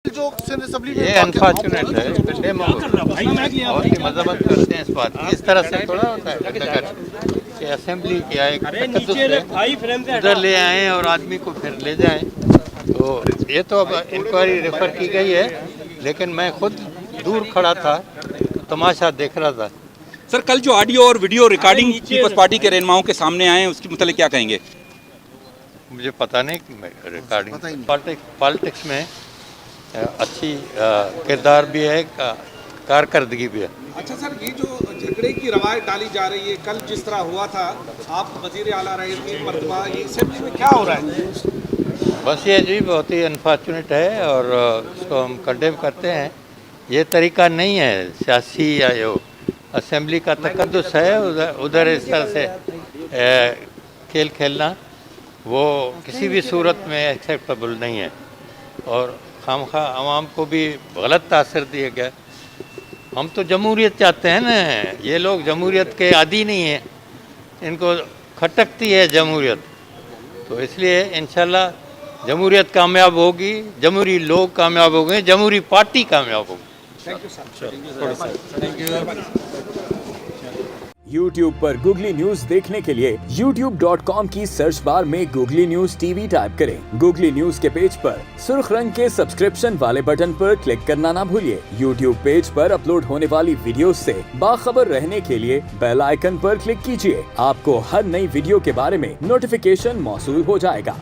जो असेंबली में ये अनफॉर्चुनेट है, कंडेम और भी मजम्मत करते हैं इस बात की। इस तरह से थोड़ा होता है कि असेंबली क्या है, तकद्दुस है, उधर ले आएँ और आदमी को फिर ले जाएं। तो ये तो अब इंक्वायरी रेफर की गई है, लेकिन मैं खुद दूर खड़ा था, तमाशा देख रहा था। सर, कल जो ऑडियो और वीडियो रिकॉर्डिंग पीपल्स पार्टी के रहनुमाओं के सामने आए हैं, उसके मतलब क्या कहेंगे? मुझे पता नहीं, रिकॉर्डिंग पॉलिटिक्स में अच्छी किरदार भी है, कारकर्दगी भी है। अच्छा सर, ये जो झगड़े की रवायत डाली जा रही है, कल जिस तरह हुआ था, आप वजीर आला रहे थे मरतबा, ये असेंबली में क्या हो रहा है? बस ये जी बहुत ही अनफॉर्चुनेट है और इसको हम कंडेम करते हैं। ये तरीका नहीं है सियासी या यो असेंबली का तकद्दुस है, उधर इस तरह से खेल खेलना वो किसी भी सूरत में एक्सेप्टेबल नहीं है और खामखा आवाम को भी गलत तासर दिया गया। हम तो जमहूरियत चाहते हैं ना, ये लोग जमहूरियत के आदी नहीं हैं, इनको खटकती है जमहूरियत। तो इसलिए इंशाल्लाह जमहूरियत कामयाब होगी, जमहूरी लोग कामयाब होंगे, जमहूरी पार्टी कामयाब होगी। Thank you sir. YouTube पर गूगली न्यूज देखने के लिए youtube.com की सर्च बार में गूगली न्यूज टीवी टाइप करें। गूगली न्यूज के पेज पर सुर्ख रंग के सब्सक्रिप्शन वाले बटन पर क्लिक करना ना भूलिए। YouTube पेज पर अपलोड होने वाली वीडियोस से बाखबर रहने के लिए बेल आइकन पर क्लिक कीजिए। आपको हर नई वीडियो के बारे में नोटिफिकेशन मौसूल हो जाएगा।